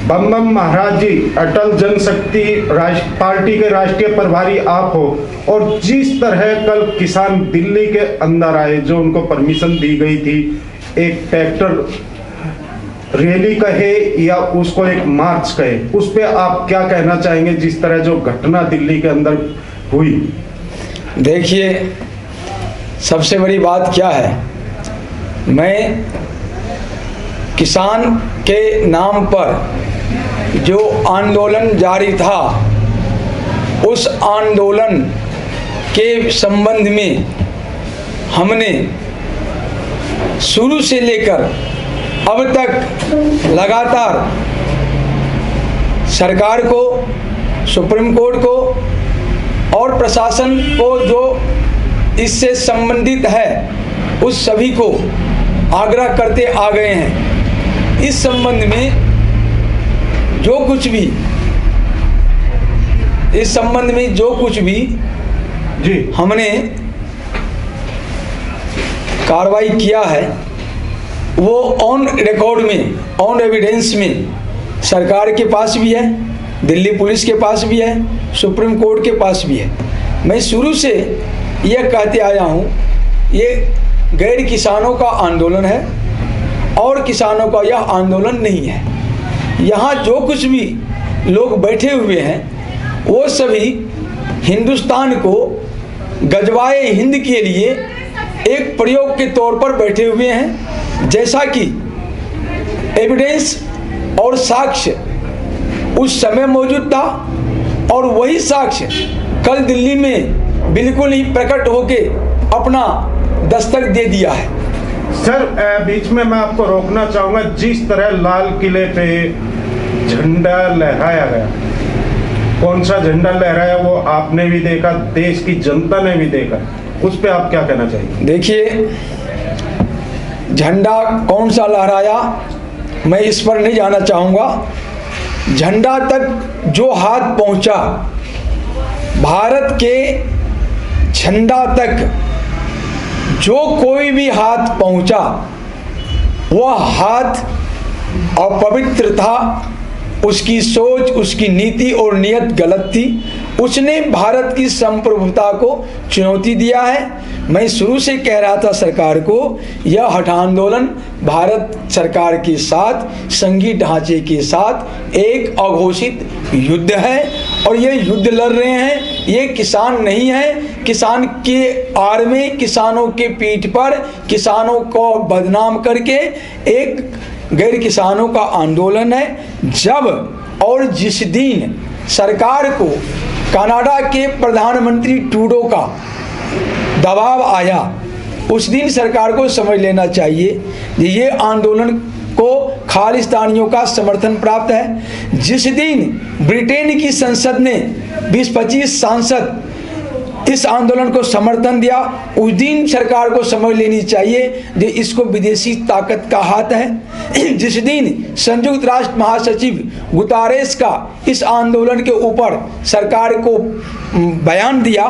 बम बम महाराज जी, अटल जनशक्ति party के राष्ट्रीय प्रभारी आप हो, और जिस तरह कल किसान दिल्ली के अंदर आए, जो उनको परमिशन दी गई थी, एक ट्रैक्टर रैली कहे या उसको एक मार्च कहे, उस पे आप क्या कहना चाहेंगे? जिस तरह जो घटना दिल्ली के अंदर हुई। देखिए, सबसे बड़ी बात क्या है, मैं किसान के नाम पर जो आंदोलन जारी था, उस आंदोलन के संबंध में हमने शुरू से लेकर अब तक लगातार सरकार को, सुप्रीम कोर्ट को और प्रशासन को जो इससे संबंधित है, उस सभी को आग्रह करते आ गए हैं। इस संबंध में जो कुछ भी जी हमने कार्रवाई किया है, वो ऑन रिकॉर्ड में, ऑन एविडेंस में सरकार के पास भी है, दिल्ली पुलिस के पास भी है, सुप्रीम कोर्ट के पास भी है। मैं शुरू से यह कहते आया हूँ, ये गैर किसानों का आंदोलन है और किसानों का यह आंदोलन नहीं है। यहाँ जो कुछ भी लोग बैठे हुए हैं, वो सभी हिंदुस्तान को गजवाए हिंद के लिए एक प्रयोग के तौर पर बैठे हुए हैं। जैसा कि एविडेंस और साक्ष्य उस समय मौजूद था, और वही साक्ष्य कल दिल्ली में बिल्कुल ही प्रकट होके अपना दस्तक दे दिया है। सर, बीच में मैं आपको रोकना चाहूंगा। जिस तरह लाल किले पे झंडा लहराया गया, कौन सा झंडा लहराया वो आपने भी देखा, देश की जनता ने भी देखा, उस पे आप क्या कहना चाहिए? देखिए, झंडा कौन सा लहराया मैं इस पर नहीं जाना चाहूँगा। झंडा तक जो हाथ पहुँचा, भारत के झंडा तक जो कोई भी हाथ पहुँचा, वह हाथ अपवित्र था, उसकी सोच, उसकी नीति और नियत गलत थी। उसने भारत की संप्रभुता को चुनौती दिया है। मैं शुरू से कह रहा था सरकार को, यह हठ आंदोलन भारत सरकार के साथ, संघीय ढांचे के साथ एक अघोषित युद्ध है, और ये युद्ध लड़ रहे हैं, ये किसान नहीं है। किसान के आड़ में, किसानों के पीठ पर, किसानों को बदनाम करके एक गैर किसानों का आंदोलन है। जब और जिस दिन सरकार को कनाडा के प्रधानमंत्री ट्रूडो का दबाव आया, उस दिन सरकार को समझ लेना चाहिए कि ये आंदोलन को खालिस्तानियों का समर्थन प्राप्त है। जिस दिन ब्रिटेन की संसद ने 20-25 सांसद इस आंदोलन को समर्थन दिया, उस दिन सरकार को समझ लेनी चाहिए कि इसको विदेशी ताकत का हाथ है। जिस दिन संयुक्त राष्ट्र महासचिव गुतारेस का इस आंदोलन के ऊपर सरकार को बयान दिया,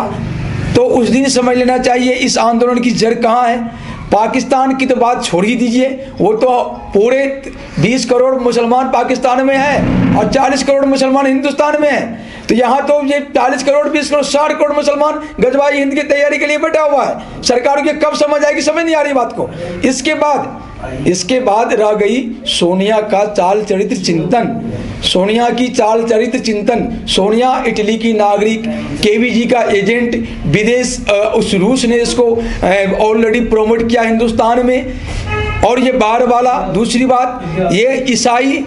तो उस दिन समझ लेना चाहिए इस आंदोलन की जड़ कहाँ है। पाकिस्तान की तो बात छोड़ ही दीजिए, वो तो पूरे 20 करोड़ मुसलमान पाकिस्तान में है और 40 करोड़ मुसलमान हिंदुस्तान में है। तो यहाँ तो ये 40 करोड़ 20 करोड़ 60 करोड़ मुसलमान गजवाई हिंद की तैयारी के लिए बैठा हुआ है। सरकार को कब समझ आएगी, समझ नहीं आ रही बात को। इसके बाद रह गई सोनिया का चाल चरित्र चिंतन, सोनिया की चाल चरित्र चिंतन। सोनिया इटली की नागरिक, केवीजी का एजेंट, विदेश उस रूस ने इसको ऑलरेडी प्रमोट किया हिंदुस्तान में, और ये बार वाला। दूसरी बात ये ईसाई,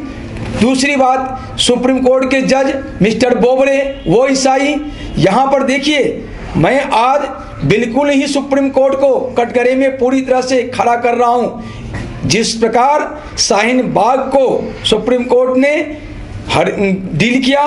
दूसरी बात सुप्रीम कोर्ट के जज मिस्टर बोबड़े, वो ईसाई। यहाँ पर देखिए, मैं आज बिल्कुल ही सुप्रीम कोर्ट को कटघरे में पूरी तरह से खड़ा कर रहा हूँ। जिस प्रकार शाहीन बाग को सुप्रीम कोर्ट ने डील किया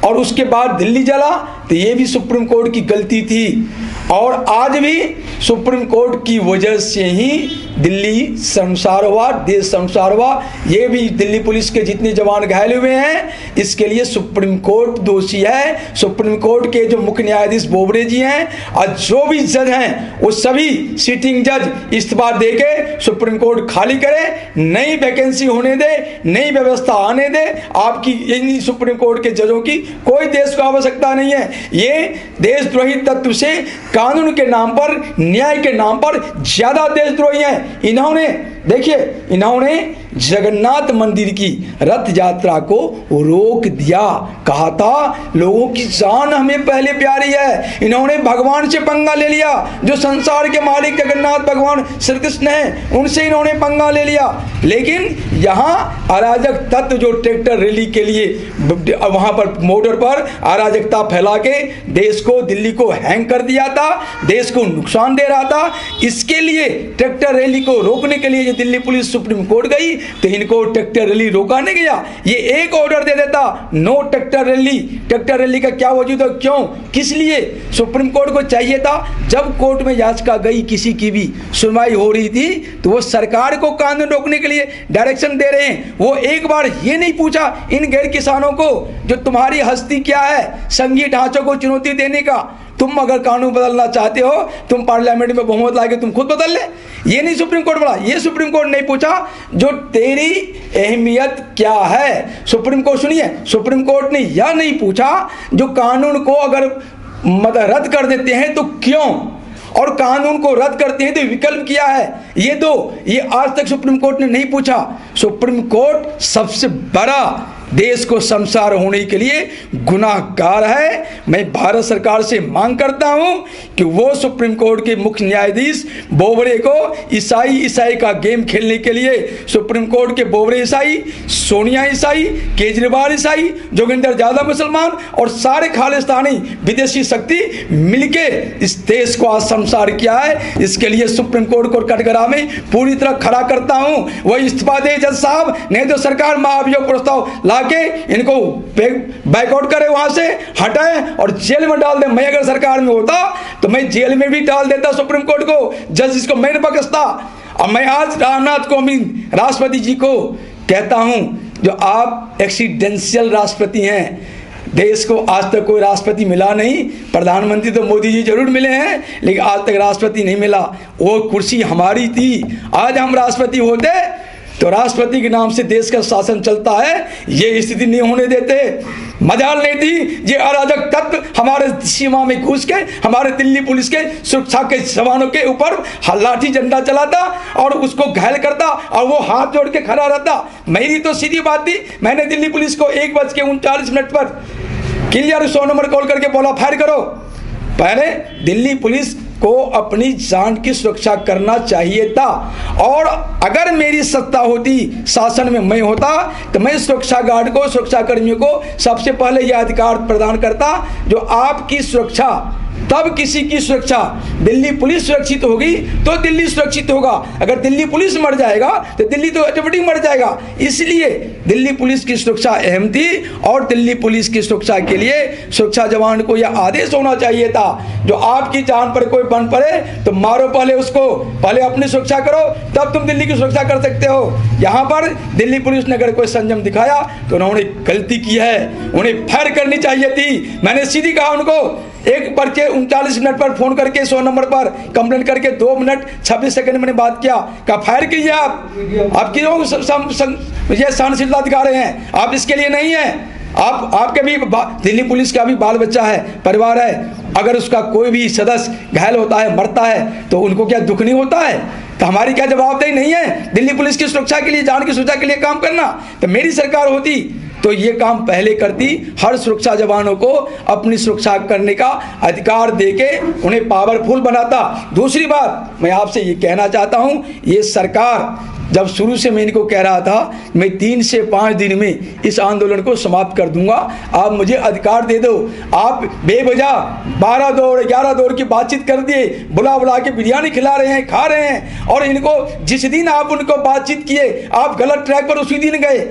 और उसके बाद दिल्ली जला, तो ये भी सुप्रीम कोर्ट की गलती थी, और आज भी सुप्रीम कोर्ट की वजह से ही दिल्ली शर्मसार हुआ, देश शर्मसार हुआ। ये भी दिल्ली पुलिस के जितने जवान घायल हुए हैं, इसके लिए सुप्रीम कोर्ट दोषी है। सुप्रीम कोर्ट के जो मुख्य न्यायाधीश बोबड़े जी हैं और जो भी जज हैं, वो सभी सिटिंग जज इस्तीफा देके सुप्रीम कोर्ट खाली करे, नई वैकेंसी होने दे, नई व्यवस्था आने दे। आपकी इन सुप्रीम कोर्ट के जजों की कोई देश को आवश्यकता नहीं है। ये देशद्रोही तत्व से कानून के नाम पर, न्याय के नाम पर ज्यादा देशद्रोही हैं। इन्होंने देखिए, इन्होंने जगन्नाथ मंदिर की रथ यात्रा को रोक दिया, कहा था लोगों की जान हमें पहले प्यारी है। इन्होंने भगवान से पंगा ले लिया, जो संसार के मालिक जगन्नाथ भगवान श्री कृष्ण हैं, उनसे इन्होंने पंगा ले लिया। लेकिन यहाँ अराजक तत्व जो ट्रैक्टर रैली के लिए वहां पर मोटर पर अराजकता फैला के देश को, दिल्ली को हैंग कर दिया था, देश को नुकसान दे रहा था, इसके लिए ट्रैक्टर रैली को रोकने के लिए दिल्ली पुलिस सुप्रीम कोर्ट गई, तो इनको ट्रैक्टर रैली रोका नहीं गया। ये एक ऑर्डर दे देता, no tractor rally. Tractor rally का क्या वजूद है, क्यों, किस लिए? सुप्रीम कोर्ट को चाहिए था, जब कोर्ट में याचिका गई, किसी की भी सुनवाई हो रही थी, तो वो सरकार को कानून रोकने के लिए डायरेक्शन दे रहे हैं। वो एक बार ये नहीं पूछा इन गैर किसानों को, जो तुम्हारी हस्ती क्या है संघीय ढांचों को चुनौती देने का। तुम अगर कानून बदलना चाहते हो, तुम पार्लियामेंट में बहुमत लाके तुम खुद बदल ले। ये नहीं सुप्रीम कोर्ट बोला, ये सुप्रीम कोर्ट नहीं पूछा जो तेरी अहमियत क्या है। सुप्रीम कोर्ट सुनिए, सुप्रीम कोर्ट ने यह नहीं पूछा जो कानून को अगर रद्द कर देते हैं तो क्यों, और कानून को रद्द करते हैं तो विकल्प क्या है। ये आज तक सुप्रीम कोर्ट ने नहीं पूछा। सुप्रीम कोर्ट सबसे बड़ा देश को शर्मसार होने के लिए गुनाहगार है। मैं भारत सरकार से मांग करता हूं कि वो सुप्रीम कोर्ट के मुख्य न्यायाधीश बोबड़े को ईसाई का गेम खेलने के लिए, सुप्रीम कोर्ट के बोबड़े ईसाई, सोनिया ईसाई, केजरीवाल ईसाई, जोगिंदर यादव मुसलमान और सारे खालिस्तानी विदेशी शक्ति मिलके इस देश को आज शर्मसार किया है। इसके लिए सुप्रीम कोर्ट को कटघरा में पूरी तरह खड़ा करता हूं। वही इस्तीफा दे जज साहब, नहीं तो सरकार महाभियोग प्रस्ताव के इनको बाइकआउट करे, वहां से हटाए और जेल में डाल दे। मैं अगर सरकार में होता तो मैं जेल में भी डाल देता सुप्रीम कोर्ट को, जस्टिस को मैं नहीं बख्शता। और मैं आज रामनाथ कोविंद राष्ट्रपति जी को कहता हूं, जो आप एक्सीडेंशियल राष्ट्रपति हैं, देश को आज तक कोई राष्ट्रपति मिला नहीं। प्रधानमंत्री तो मोदी जी जरूर मिले हैं, लेकिन आज तक राष्ट्रपति नहीं मिला। वो कुर्सी हमारी थी, आज हम राष्ट्रपति होते तो राष्ट्रपति के नाम से देश का शासन चलता है, ये स्थिति नहीं होने देते। मजाल नहीं थी ये अराजक तत्व हमारे सीमा में घुस के हमारे दिल्ली पुलिस के सुरक्षा के जवानों के ऊपर लाठी डंडा चलाता और उसको घायल करता और वो हाथ जोड़ के खड़ा रहता। मेरी तो सीधी बात थी, मैंने दिल्ली पुलिस को 1:39 पर क्लियर 100 नंबर कॉल करके बोला फायर करो। पहले दिल्ली पुलिस को अपनी जान की सुरक्षा करना चाहिए था, और अगर मेरी सत्ता होती, शासन में मैं होता, तो मैं सुरक्षा गार्ड को, सुरक्षा कर्मियों को सबसे पहले यह अधिकार प्रदान करता जो आपकी सुरक्षा, तब किसी की सुरक्षा। दिल्ली पुलिस सुरक्षित होगी तो दिल्ली सुरक्षित होगा। अगर दिल्ली पुलिस मर जाएगा तो दिल्ली तो ऑटोमेटिक मर जाएगा। इसलिए दिल्ली पुलिस की सुरक्षा अहम थी, और दिल्ली पुलिस की सुरक्षा के लिए सुरक्षा जवान को यह आदेश होना चाहिए था, जो आपकी जान पर कोई बन पड़े तो मारो पहले उसको, पहले अपनी सुरक्षा करो, तब तुम दिल्ली की सुरक्षा कर सकते हो। यहाँ पर दिल्ली पुलिस ने अगर कोई संयम दिखाया तो उन्होंने गलती की है, उन्हें फायर करनी चाहिए थी। मैंने सीधी कहा उनको, एक पर्चे 39 मिनट पर फोन करके 100 नंबर पर कंप्लेंट करके 2 मिनट 26 सेकंड मैंने बात किया, कहा फायर कीजिए आप क्यों ये सहनशीलता दिखा रहे हैं? आप इसके लिए नहीं है। आपके भी दिल्ली पुलिस का भी बाल बच्चा है, परिवार है, अगर उसका कोई भी सदस्य घायल होता है, मरता है, तो उनको क्या दुख नहीं होता है? तो हमारी क्या जवाबदेही नहीं है दिल्ली पुलिस की सुरक्षा के लिए, जान की सुरक्षा के लिए काम करना? तो मेरी सरकार होती तो ये काम पहले करती, हर सुरक्षा जवानों को अपनी सुरक्षा करने का अधिकार देके उन्हें पावरफुल बनाता। दूसरी बात मैं आपसे ये कहना चाहता हूँ, ये सरकार जब शुरू से मैं इनको कह रहा था मैं 3 से 5 दिन में इस आंदोलन को समाप्त कर दूंगा, आप मुझे अधिकार दे दो। आप बेवजह 12 दौर 11 दौर की बातचीत कर दिए, बुला बुला के बिरयानी खिला रहे हैं, खा रहे हैं, और इनको जिस दिन आप उनको बातचीत किए आप गलत ट्रैक पर उसी दिन गए।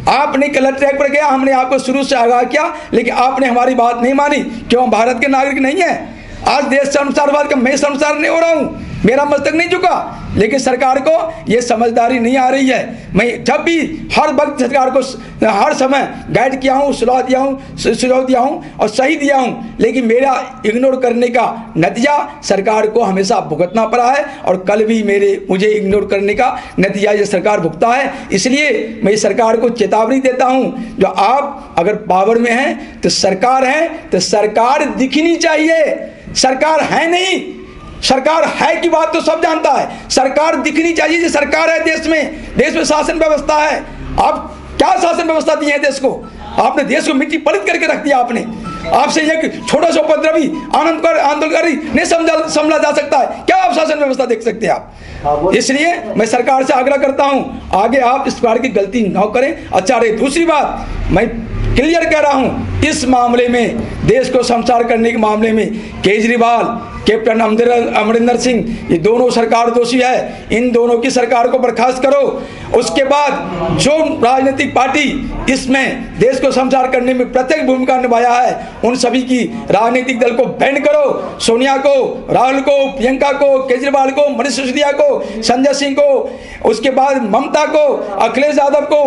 आपने गलत ट्रैक पर गया, हमने आपको शुरू से आगाह किया, लेकिन आपने हमारी बात नहीं मानी। क्यों? हम भारत के नागरिक नहीं है? आज देश शर्मसार बात का मैं शर्मसार नहीं हो रहा हूँ, मेरा मस्तक नहीं झुका, लेकिन सरकार को ये समझदारी नहीं आ रही है। मैं जब भी हर वक्त सरकार को हर समय गाइड किया हूँ, सुझाव दिया हूँ और सही दिया हूँ, लेकिन मेरा इग्नोर करने का नतीजा सरकार को हमेशा भुगतना पड़ा है और कल भी मुझे इग्नोर करने का नतीजा ये सरकार भुगता है। इसलिए मैं सरकार को चेतावनी देता हूँ, जो आप अगर पावर में हैं तो सरकार है तो सरकार दिखनी चाहिए। सरकार है नहीं, सरकार है की बात तो सब जानता है, सरकार दिखनी चाहिए। ये सरकार है, देश में शासन व्यवस्था है। आप क्या शासन व्यवस्था दी है देश को? आपने देश को मिट्टी पलित करके रख दिया। आपसे एक छोटा सा उपद्रवी आंदोलनकारी नहीं समझा जा सकता है, क्या आप शासन व्यवस्था देख सकते हैं आप? इसलिए मैं सरकार से आग्रह करता हूं, आगे आप इस प्रकार की गलती न करें। अच्छा रहे। दूसरी बात मैं क्लियर कह रहा हूं, इस मामले में देश को संचार करने के मामले में केजरीवाल, कैप्टन अमरिंदर सिंह, ये दोनों सरकार दोषी है। इन दोनों की सरकार को बर्खास्त करो। उसके बाद जो राजनीतिक पार्टी इसमें देश को संचार करने में प्रत्येक भूमिका निभाया है, उन सभी की राजनीतिक दल को बैन करो। सोनिया को, राहुल को, प्रियंका को, केजरीवाल को, मनीष सिसोदिया को, संजय सिंह को, उसके बाद ममता को, अखिलेश यादव को,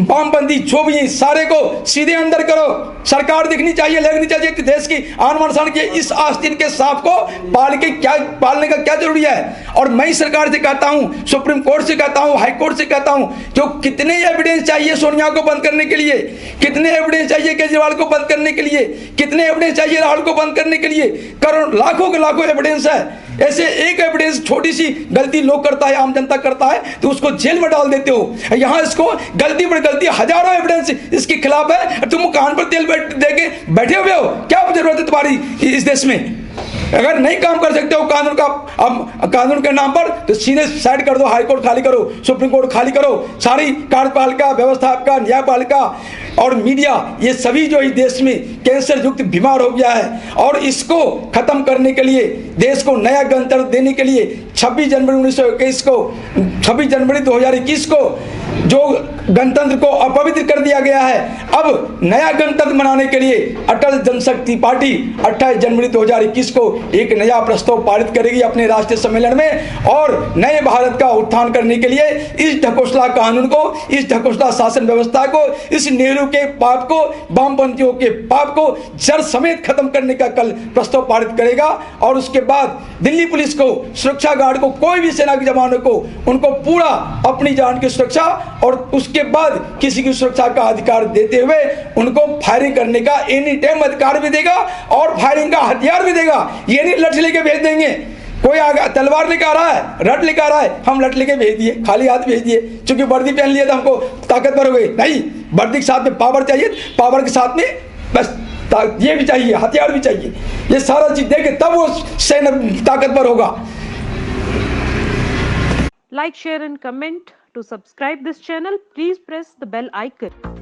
वामपंथी जो भी सारे को सीधे अंदर करो। सरकार दिखनी चाहिए, लगनी चाहिए कि देश की आन बान शान के इस आस्तीन के सांप को पालने का क्या जरूरी है। और मैं सरकार से कहता हूं, सुप्रीम कोर्ट से कहता हूं, हाई कोर्ट से कहता हूं, जो कितने एविडेंस चाहिए सोनिया को बंद करने के लिए, कितने एविडेंस चाहिए केजरीवाल को बंद करने के लिए, कितने एविडेंस चाहिए राहुल को बंद करने के लिए, करोड़ लाखों के लाखों एविडेंस है। ऐसे एक एविडेंस छोटी सी गलती लोग करता है, आम जनता करता है, तो उसको जेल में डाल देते हो। यहां इसको गलती पर गलती, हजारों एविडेंस इसके खिलाफ है, तुम कान पर तेल देके बैठे हुए हो। क्या जरूरत है तुम्हारी इस देश में? अगर नहीं काम कर सकते हो कानून के नाम पर, तो सीधे साइड कर दो, हाई कोर्ट खाली करो, सुप्रीम कोर्ट खाली करो। सारी कार्यपालिका, व्यवस्थापिका, न्यायपालिका और मीडिया, ये सभी जो इस देश में कैंसर युक्त बीमार हो गया है। और इसको खत्म करने के लिए, देश को नया गणतंत्र देने के लिए 26 जनवरी 1921 को, 26 जनवरी 2021 को जो गणतंत्र को अपवित्र कर दिया गया है, अब नया गणतंत्र मनाने के लिए अटल जनशक्ति पार्टी 28 जनवरी 2021 को एक नया प्रस्ताव पारित करेगी अपने राष्ट्रीय सम्मेलन में। और नए भारत का उत्थान करने के लिए इस ढकोसला कानून को, इस ढकोसला शासन व्यवस्था को, इस नेहरू के पाप को, वामपंथियों के पाप को जड़ समेत खत्म करने का कल प्रस्ताव पारित करेगा। और उसके बाद दिल्ली पुलिस को, सुरक्षा गार्ड को, कोई भी सेना के जवानों को, उनको पूरा अपनी जान की सुरक्षा और उसके बाद किसी की सुरक्षा का अधिकार देते हुए उनको फायरिंग करने का एनी टाइम अधिकार भी देगा और फायरिंग का हथियार भी देगा। ये नहीं लठ लेके भेज देंगे, कोई आगे तलवार लेकर आ रहा है, रट लेकर आ रहा है, हम लठ लेके भेज दिए, खाली हाथ भेज दिए, क्योंकि वर्दी पहन लिया तो हमको ताकतवर हो गए। नहीं, वर्दी के साथ में पावर चाहिए, पावर के साथ में बस ये भी चाहिए, हथियार भी चाहिए। ये सारा चीज देके तब वो सैन्य ताकतवर होगा। Like, share and comment. To subscribe this channel, please press the bell icon.